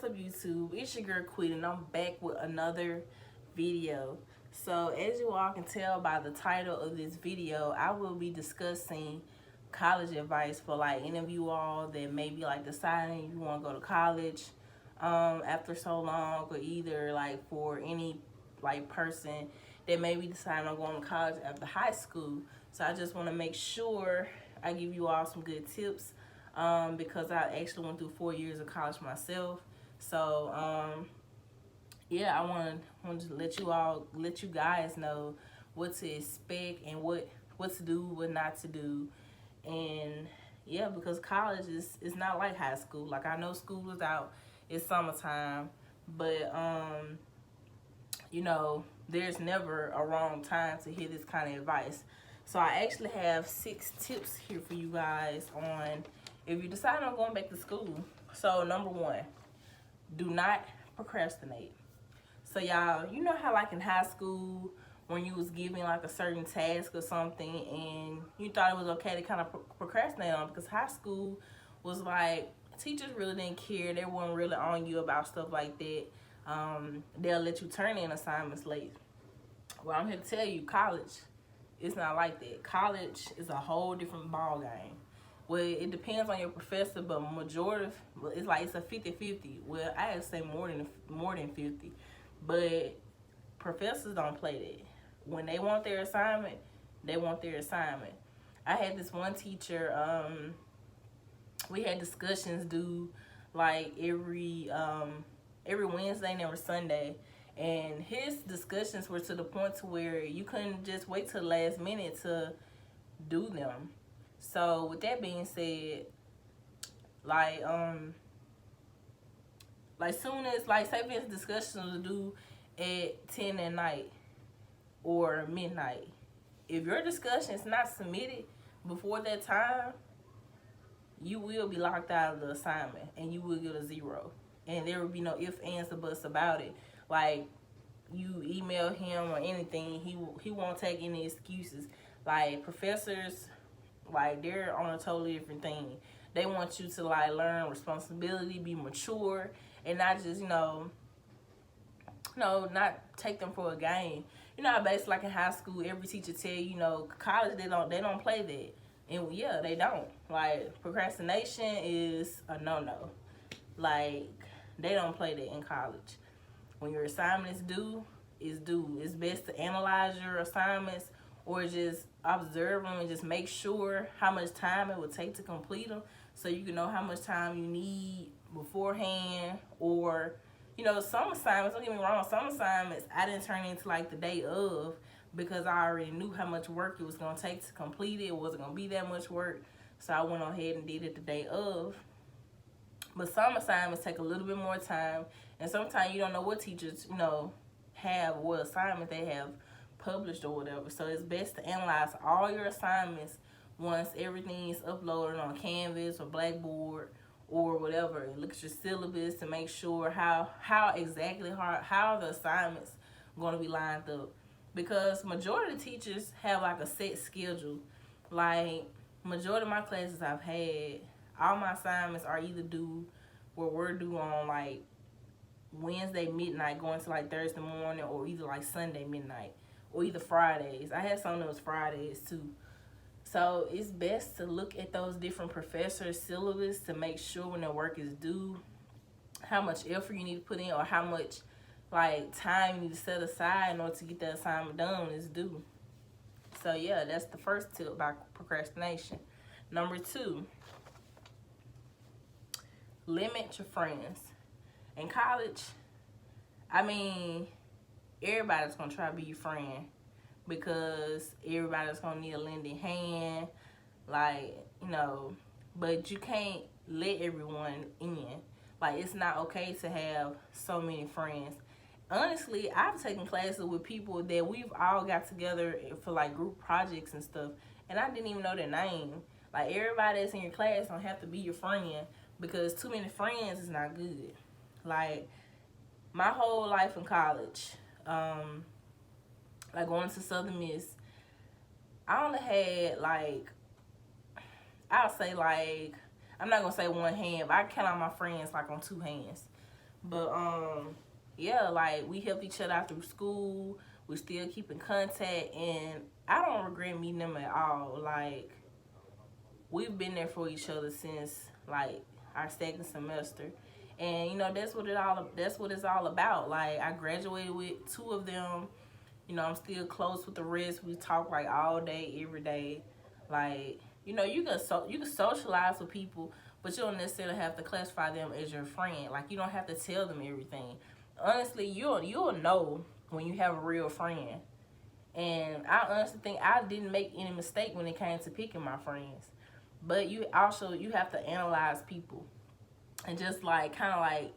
up, YouTube? It's your girl Queen, and I'm back with another video. So as you all can tell by the title of this video, I will be discussing college advice for like any of you all that may be like deciding you want to go to college after so long, or either like for any like person that may be deciding on going to college after high school. So I just want to make sure I give you all some good tips because I actually went through 4 years of college myself. So yeah, I want to let you guys know what to expect and what to do, what not to do. And yeah, because college is not like high school. Like, I know school is out, it's summertime, but you know, there's never a wrong time to hear this kind of advice. So I actually have 6 tips here for you guys on if you decide on going back to school. So number 1, do not procrastinate. So y'all, you know how like in high school when you was given like a certain task or something and you thought it was okay to kind of procrastinate on, because high school was like teachers really didn't care. They weren't really on you about stuff like that. They'll let you turn in assignments late. Well, I'm here to tell you, college, it's not like that. College is a whole different ball game. Well, it depends on your professor, but majority, it's like it's a 50-50. Well, I would say more than 50. But professors don't play that. When they want their assignment, they want their assignment. I had this one teacher, we had discussions due like every Wednesday and every Sunday. And his discussions were to the point to where you couldn't just wait till the last minute to do them. So with that being said, like soon as, like, say if discussions are due at 10 at night or midnight, if your discussion is not submitted before that time, you will be locked out of the assignment and you will get a 0. And there will be no ifs, ands, or buts about it. Like, you email him or anything, he won't take any excuses. Like, professors, like, they're on a totally different thing. They want you to like learn responsibility, be mature, and not just, not take them for a game. You know how basically like in high school, every teacher tell you, college they don't play that. And yeah, they don't. Like, procrastination is a no-no. Like, they don't play that in college. When your assignment is due, it's due. It's best to analyze your assignments or just observe them and just make sure how much time it would take to complete them, so you can know how much time you need beforehand. Or, some assignments, don't get me wrong, some assignments I didn't turn into like the day of, because I already knew how much work it was going to take to complete it. It wasn't going to be that much work, so I went ahead and did it the day of. But some assignments take a little bit more time, and sometimes you don't know what teachers, have, what assignment they have published or whatever. So it's best to analyze all your assignments once everything is uploaded on Canvas or Blackboard or whatever. And look at your syllabus to make sure how exactly how the assignments going to be lined up, because majority of the teachers have like a set schedule. Like, majority of my classes I've had, all my assignments are either due, where we're due on like Wednesday midnight going to like Thursday morning, or either like Sunday midnight, or either Fridays. I had some that was Fridays too. So it's best to look at those different professors' syllabus to make sure when their work is due, how much effort you need to put in, or how much like time you need to set aside in order to get that assignment done when it's due. So yeah, that's the first tip about procrastination. Number 2, limit your friends. In college, I mean, everybody's gonna try to be your friend, because everybody's gonna need a lending hand, like, but you can't let everyone in. Like, it's not okay to have so many friends. Honestly, I've taken classes with people that we've all got together for like group projects and stuff, and I didn't even know their name. Like, everybody that's in your class don't have to be your friend, because too many friends is not good. Like, my whole life in college, like going to Southern Miss, I only had like, I'll say like, I'm not gonna say one hand, but I count on my friends like on 2 hands. But yeah, like we helped each other out through school. We still keep in contact, and I don't regret meeting them at all. Like we've been there for each other since like our second semester. And you know that's what it's all about. Like I graduated with two of them. You know, I'm still close with the rest. We talk like all day, every day. Like, you know, you can socialize with people, but you don't necessarily have to classify them as your friend. Like you don't have to tell them everything. Honestly, you'll know when you have a real friend. And I honestly think I didn't make any mistake when it came to picking my friends. But you have to analyze people and just like kind of like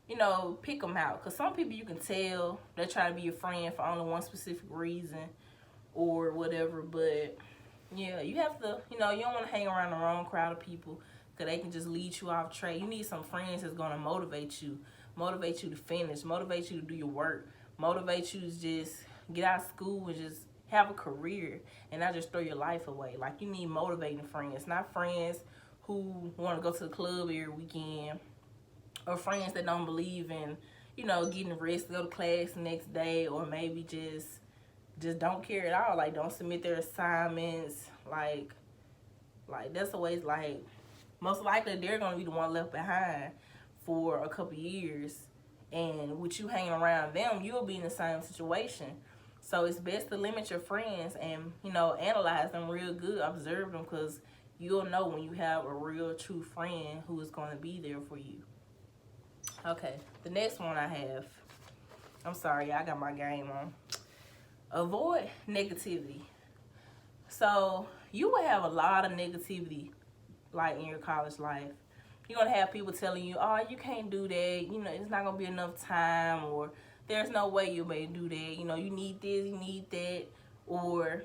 you know, pick them out. Because some people you can tell they try to be your friend for only one specific reason or whatever. But, yeah, you have to, you know, you don't want to hang around the wrong crowd of people because they can just lead you off track. You need some friends that's going to motivate you to finish, motivate you to do your work, motivate you to just get out of school and just have a career and not just throw your life away. Like, you need motivating friends, not friends who want to go to the club every weekend, or friends that don't believe in, you know, getting rest to go to class the next day, or maybe just don't care at all. Like, don't submit their assignments. Like that's always like, most likely they're gonna be the one left behind for a couple years, and with you hanging around them, you'll be in the same situation. So it's best to limit your friends and, you know, analyze them real good, observe them, because you'll know when you have a real true friend who is going to be there for you. Okay, the next one I have, I'm sorry, I got my game on. Avoid negativity. So you will have a lot of negativity like in your college life. You're going to have people telling you, oh, you can't do that. You know, it's not going to be enough time, or there's no way you may do that. You know, you need this, you need that. Or,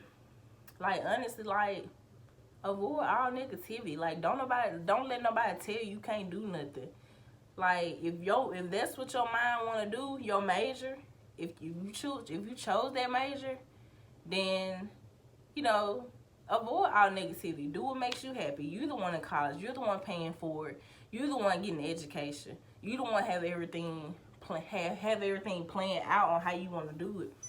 like, honestly, like, avoid all negativity. Like, don't let nobody tell you can't do nothing. Like, if that's what your mind want to do, your major, if you chose that major, then, you know, avoid all negativity. Do what makes you happy. You're the one in college. You're the one paying for it. You're the one getting the education. You're the one have everything planned out on how you want to do it.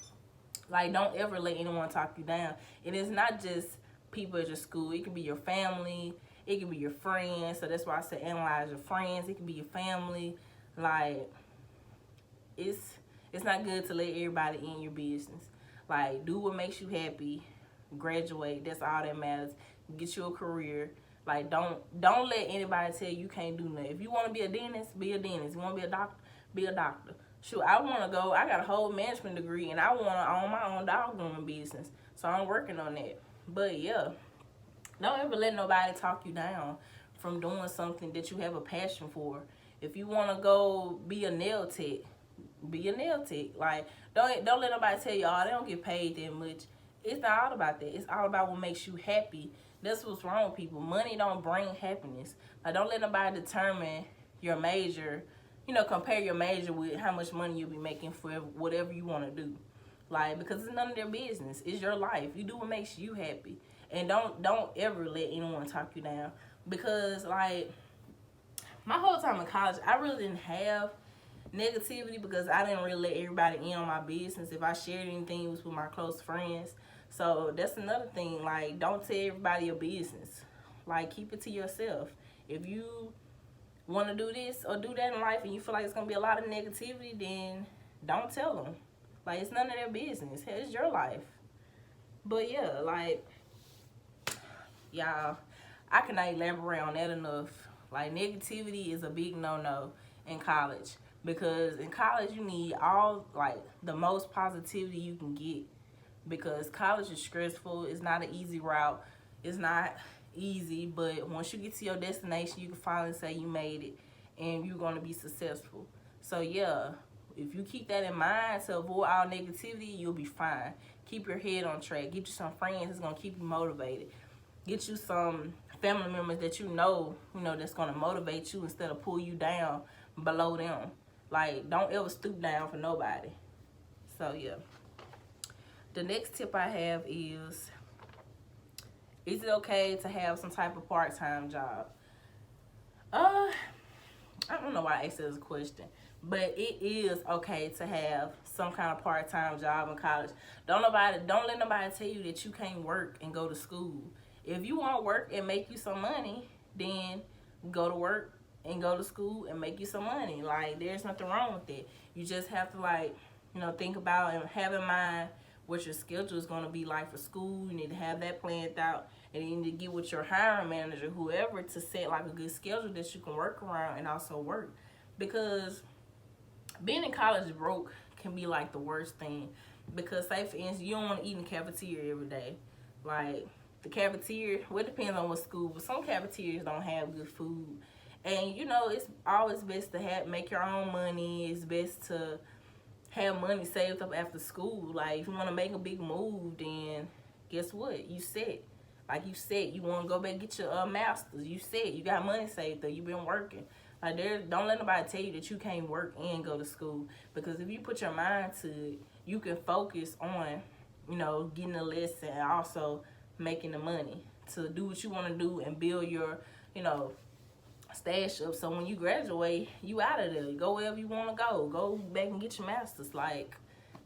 Like, don't ever let anyone talk you down. And it's not just people at your school. It can be your family. It can be your friends. So that's why I say analyze your friends. It can be your family. Like, it's not good to let everybody in your business. Like, do what makes you happy. Graduate. That's all that matters. Get you a career. Like, don't let anybody tell you can't do nothing. If you want to be a dentist, be a dentist. If you want to be a doctor, be a doctor. Shoot, I want to go. I got a whole management degree, and I want to own my own dog grooming business. So I'm working on that. But yeah, don't ever let nobody talk you down from doing something that you have a passion for. If you want to go be a nail tech, be a nail tech. Like, don't let nobody tell you, oh, they don't get paid that much. It's not all about that. It's all about what makes you happy. That's what's wrong with people. Money don't bring happiness. Like, don't let nobody determine your major. You know, compare your major with how much money you'll be making for whatever you want to do. Like, because it's none of their business. It's your life. You do what makes you happy. And don't ever let anyone talk you down. Because, like, my whole time in college, I really didn't have negativity because I didn't really let everybody in on my business. If I shared anything, it was with my close friends. So that's another thing. Like, don't tell everybody your business. Like, keep it to yourself. If you want to do this or do that in life and you feel like it's going to be a lot of negativity, then don't tell them. Like, it's none of their business. It's your life. But yeah, like, y'all, I cannot elaborate on that enough. Like, negativity is a big no-no in college. Because in college, you need the most positivity you can get. Because college is stressful. It's not an easy route. It's not easy. But once you get to your destination, you can finally say you made it. And you're going to be successful. So, yeah, if you keep that in mind to avoid all negativity, you'll be fine. Keep your head on track. Get you some friends that's going to keep you motivated. Get you some family members that you know that's going to motivate you instead of pull you down below them. Like, don't ever stoop down for nobody. So, yeah. The next tip I have is it okay to have some type of part-time job? I don't know why I asked this question, but it is okay to have some kind of part-time job in college. Don't let nobody tell you that you can't work and go to school. If you want to work and make you some money, then go to work and go to school and make you some money. Like, there's nothing wrong with that. You just have to, like, think about and have in mind what your schedule is going to be like for school. You need to have that planned out, and you need to get with your hiring manager, whoever, to set like a good schedule that you can work around and also work. Because being in college broke can be like the worst thing. Because say for instance, you don't want to eat in the cafeteria every day. Like, the cafeteria, well, it depends on what school, but some cafeterias don't have good food. And it's always best to make your own money. It's best to have money saved up after school. Like, if you want to make a big move, then guess what? You set. Like you said, you want to go back and get your master's. You said you got money saved up. You've been working. Like, don't let nobody tell you that you can't work and go to school. Because if you put your mind to it, you can focus on, getting the lesson and also making the money to do what you want to do and build your, stash up. So when you graduate, you out of there. Go wherever you want to go. Go back and get your master's. Like,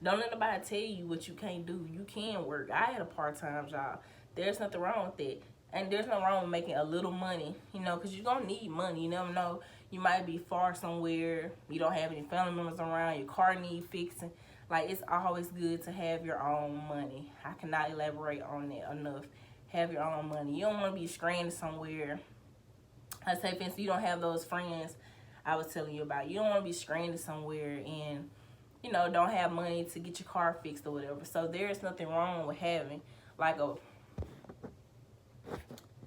don't let nobody tell you what you can't do. You can work. I had a part-time job. There's nothing wrong with that. And there's nothing wrong with making a little money, because you're going to need money. You never know. You might be far somewhere. You don't have any family members around. Your car need fixing. Like, it's always good to have your own money. I cannot elaborate on that enough. Have your own money. You don't want to be stranded somewhere. I say, for instance, you don't have those friends I was telling you about. You don't want to be stranded somewhere and, don't have money to get your car fixed or whatever. So there's nothing wrong with having, like, hold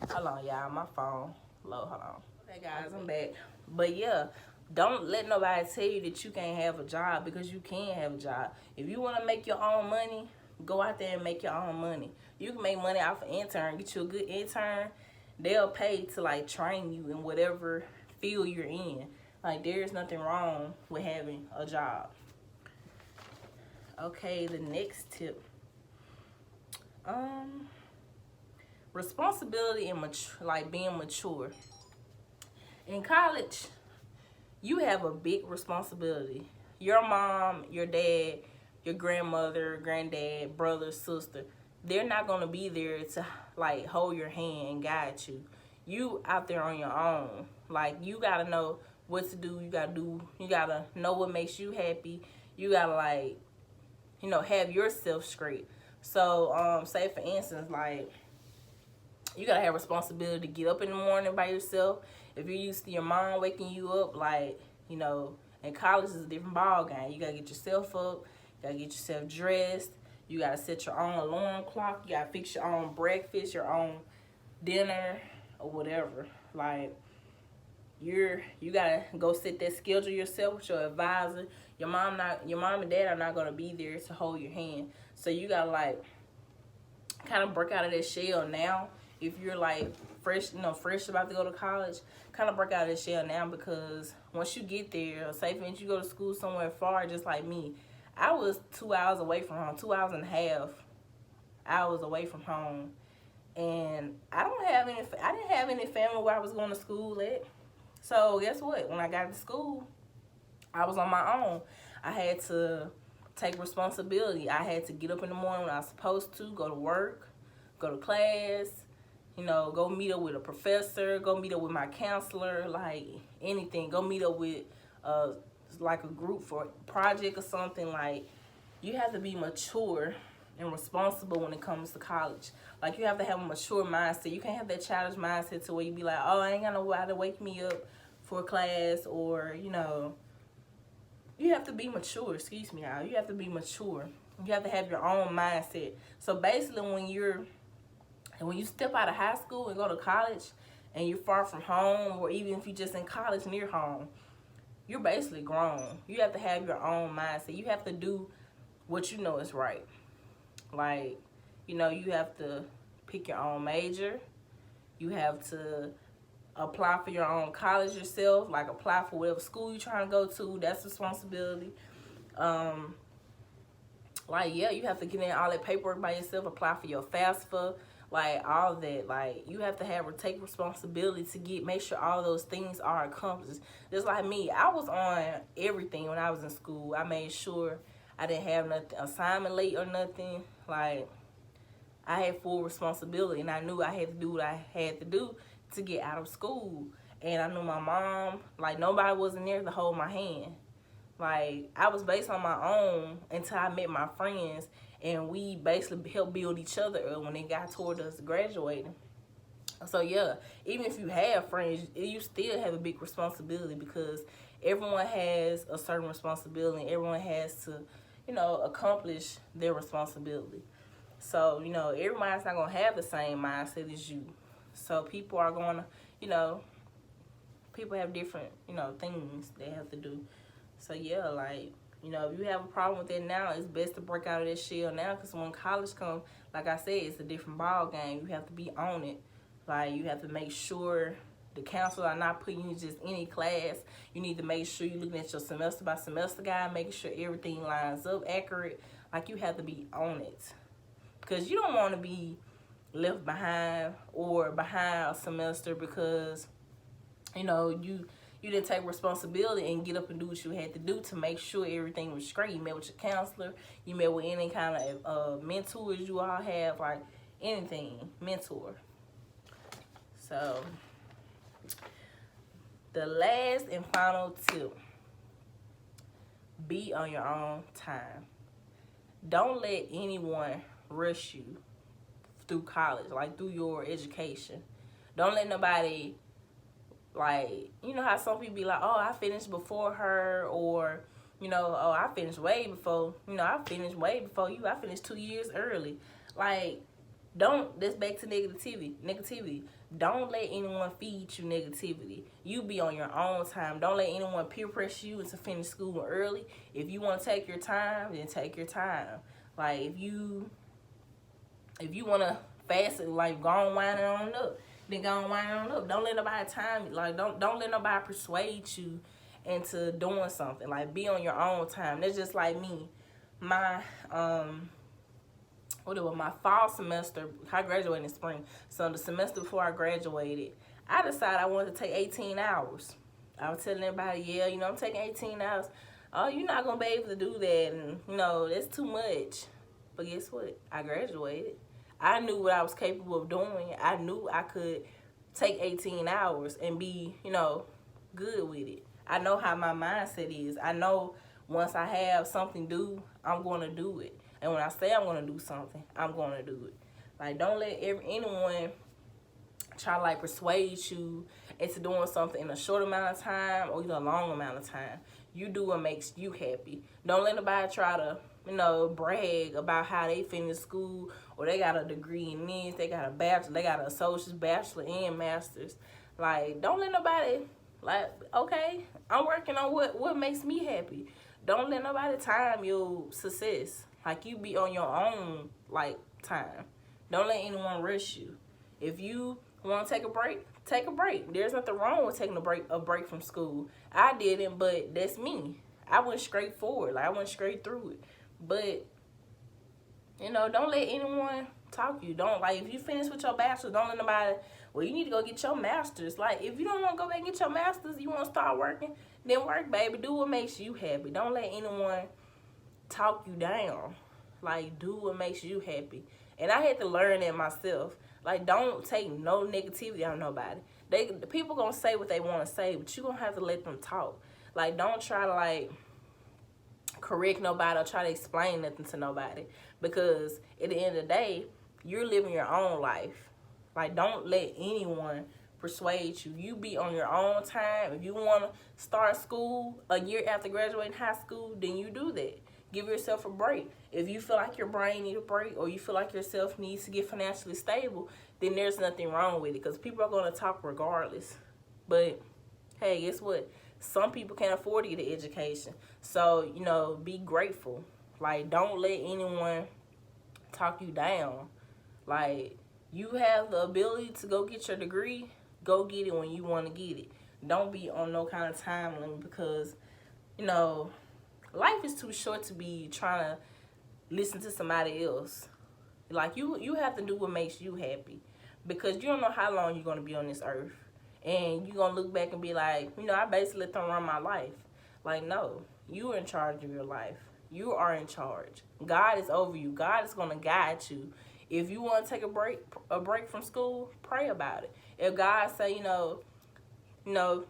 on, y'all, my phone low, hold on. Okay, guys, I'm back. But, yeah, don't let nobody tell you that you can't have a job, because you can have a job. If you want to make your own money, go out there and make your own money. You can make money off an intern. Get you a good intern. They'll pay to, like, train you in whatever field you're in. Like, there's nothing wrong with having a job. Okay, the next tip. Responsibility and being mature. In college, you have a big responsibility. Your mom, your dad, your grandmother, granddad, brother, sister, they're not going to be there to, like, hold your hand and guide you. You out there on your own. Like, you got to know what to do. You got to know what makes you happy. You got to, like, have yourself straight. So, say, for instance, like, you got to have responsibility to get up in the morning by yourself. If you're used to your mom waking you up, like, in college is a different ball game. You got to get yourself up. You got to get yourself dressed. You got to set your own alarm clock. You got to fix your own breakfast, your own dinner, or whatever. Like, you got to go set that schedule yourself with your advisor. Your mom and dad are not going to be there to hold your hand. So you got to, like, kind of break out of that shell now. If you're, like, fresh about to go to college, kind of break out of that shell now, because once you get there, say for instance you go to school somewhere far, just like me. I was 2 hours away from home, 2 hours and a half hours away from home. And I didn't have any family where I was going to school at. So guess what? When I got to school, I was on my own. I had to take responsibility. I had to get up in the morning when I was supposed to, go to work, go to class, go meet up with a professor, go meet up with my counselor, like anything. Go meet up with like a group for a project or something. Like, you have to be mature and responsible when it comes to college. Like, you have to have a mature mindset. You can't have that childish mindset to where you be like, oh, I ain't got nobody to wake me up for class, or, you have to be mature. Excuse me, y'all. You have to be mature. You have to have your own mindset. So basically, when you step out of high school and go to college and you're far from home, or even if you're just in college near home, you're basically grown. You have to have your own mindset. You have to do what you know is right. Like, you have to pick your own major. You have to apply for your own college yourself. Like, apply for whatever school you're trying to go to. That's responsibility. You have to get in all that paperwork by yourself. Apply for your FAFSA, like all that. Like you have to take responsibility to make sure all those things are accomplished. Just like me, I was on everything when I was in school. I made sure I didn't have nothing assignment late or nothing. Like I had full responsibility, and I knew I had to do what I had to do to get out of school. And I knew my mom, like nobody wasn't there to hold my hand. Like I was based on my own until I met my friends, and we basically helped build each other up when it got toward us graduating. So yeah, even if you have friends, you still have a big responsibility, because everyone has a certain responsibility, and everyone has to, accomplish their responsibility. So, everybody's not going to have the same mindset as you. So people are going to, people have different, things they have to do. So yeah, like, if you have a problem with that now, it's best to break out of that shell now, because when college comes, like I said, it's a different ball game. You have to be on it. Like, you have to make sure the counselor are not putting you in just any class. You need to make sure you're looking at your semester by semester guide, making sure everything lines up accurate. Like, you have to be on it, because you don't want to be left behind or behind a semester because, you didn't take responsibility and get up and do what you had to do to make sure everything was straight. You met with your counselor. You met with any kind of mentors you all have, like anything, mentor. So, the last and final tip, be on your own time. Don't let anyone rush you through college, like through your education. Don't let nobody, like, how some people be like, oh, I finished before her, or, oh, I finished way before, I finished way before you. I finished 2 years early. Like, that's back to negativity. Don't let anyone feed you negativity. You be on your own time. Don't let anyone peer pressure you into finish school early. If you want to take your time, then take your time. Like, if you want to fast it, like, go on winding on up, then go on winding on up. Don't let nobody time you. Like, don't let nobody persuade you into doing something. Like, be on your own time. That's just like me. My my fall semester, I graduated in spring. So the semester before I graduated, I decided I wanted to take 18 hours. I was telling everybody, yeah, I'm taking 18 hours. Oh, you're not going to be able to do that. And, that's too much. But guess what? I graduated. I knew what I was capable of doing. I knew I could take 18 hours and be, good with it. I know how my mindset is. I know once I have something due, I'm going to do it. And when I say I'm going to do something, I'm going to do it. Like, don't let anyone try to, like, persuade you into doing something in a short amount of time or even a long amount of time. You do what makes you happy. Don't let nobody try to, brag about how they finished school, or they got a degree in this, they got a bachelor, they got an associate's, bachelor, and master's. Like, don't let nobody, like, okay, I'm working on what makes me happy. Don't let nobody time your success. Like, you be on your own, like, time. Don't let anyone rush you. If you want to take a break, take a break. There's nothing wrong with taking a break from school. I didn't, but that's me. I went straight forward. Like, I went straight through it. But, don't let anyone talk you. Don't, like, if you finish with your bachelor's, don't let nobody, well, you need to go get your master's. Like, if you don't want to go back and get your master's, you want to start working, then work, baby. Do what makes you happy. Don't let anyone talk you down. Like, do what makes you happy. And I had to learn that myself. Like, don't take no negativity on nobody. The people gonna say what they want to say, but you gonna have to let them talk. Like, don't try to, like, correct nobody or try to explain nothing to nobody, because at the end of the day, you're living your own life. Like, don't let anyone persuade you. You be on your own time. If you want to start school a year after graduating high school, then you do that. Give yourself a break. If you feel like your brain needs a break, or you feel like yourself needs to get financially stable, then there's nothing wrong with it, because people are going to talk regardless. But hey, guess what? Some people can't afford to get an education. So, be grateful. Like, don't let anyone talk you down. Like, you have the ability to go get your degree, go get it when you want to get it. Don't be on no kind of time limit, because, life is too short to be trying to listen to somebody else. Like, you have to do what makes you happy, because you don't know how long you're going to be on this earth. And you're going to look back and be like, I basically let them run my life. Like, no, you're in charge of your life. You are in charge. God is over you. God is going to guide you. If you want to take a break from school, pray about it. If God say,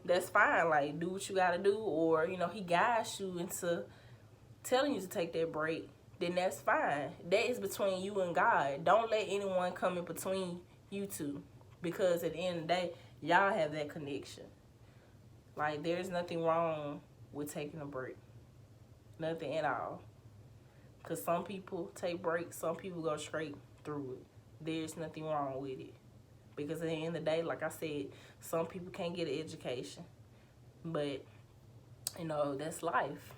that's fine. Like, do what you got to do. Or, he guides you into telling you to take that break, then that's fine. That is between you and God. Don't let anyone come in between you two, because at the end of the day, y'all have that connection. Like, there's nothing wrong with taking a break. Nothing at all. Because some people take breaks, some people go straight through it. There's nothing wrong with it. Because at the end of the day, like I said, some people can't get an education. But, that's life.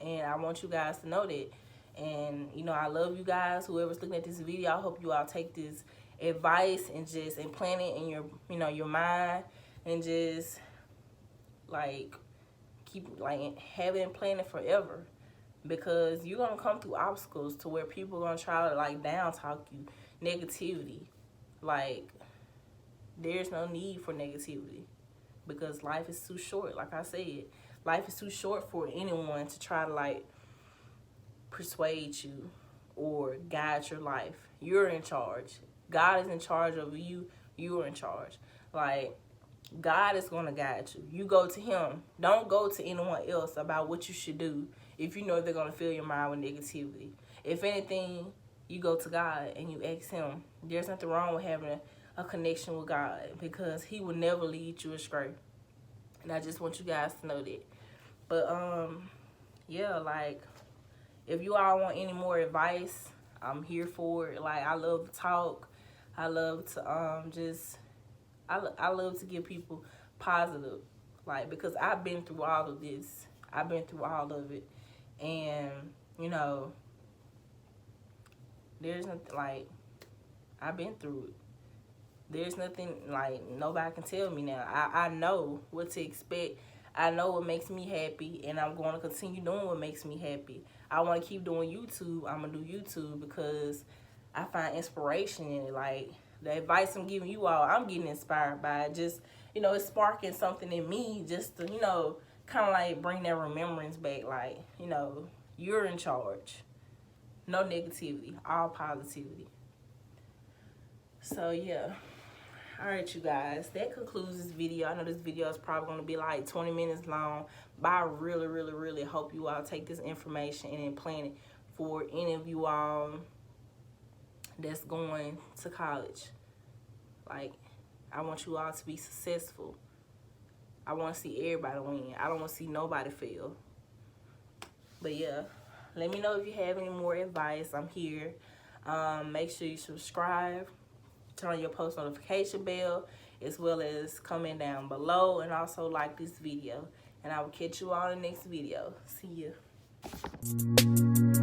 And I want you guys to know that. And, I love you guys. Whoever's looking at this video, I hope you all take this advice and just implant it in your, your mind, and just, like, keep, like, have it implanted forever. Because you're going to come through obstacles to where people are going to try to, like, down talk you. Negativity. Like, there's no need for negativity. Because life is too short, like I said. Life is too short for anyone to try to, like, persuade you or guide your life. You're in charge. God is in charge of you. You're in charge. Like, God is going to guide you. You go to him. Don't go to anyone else about what you should do if you know they're going to fill your mind with negativity. If anything, you go to God and you ask him. There's nothing wrong with having a connection with God, because he will never lead you astray. And I just want you guys to know that. But, yeah, like, if you all want any more advice, I'm here for it. Like, I love to talk. I love to, I love to give people positive, like, because I've been through all of this. I've been through all of it. And, there's nothing, like, I've been through it. There's nothing, like, nobody can tell me now. I know what to expect. I know what makes me happy, and I'm going to continue doing what makes me happy. I want to keep doing YouTube. I'm going to do YouTube because I find inspiration in it. Like, the advice I'm giving you all, I'm getting inspired by it. Just, it's sparking something in me just to, kind of like bring that remembrance back. Like, you're in charge. No negativity. All positivity. So, yeah. Alright, you guys, that concludes this video. I know this video is probably going to be like 20 minutes long, but I really, really, really hope you all take this information and implant it for any of you all that's going to college. Like, I want you all to be successful. I want to see everybody win. I don't want to see nobody fail. But yeah, let me know if you have any more advice. I'm here. Make sure you subscribe. Turn on your post notification bell, as well as comment down below, and also like this video. And I will catch you all in the next video. See ya.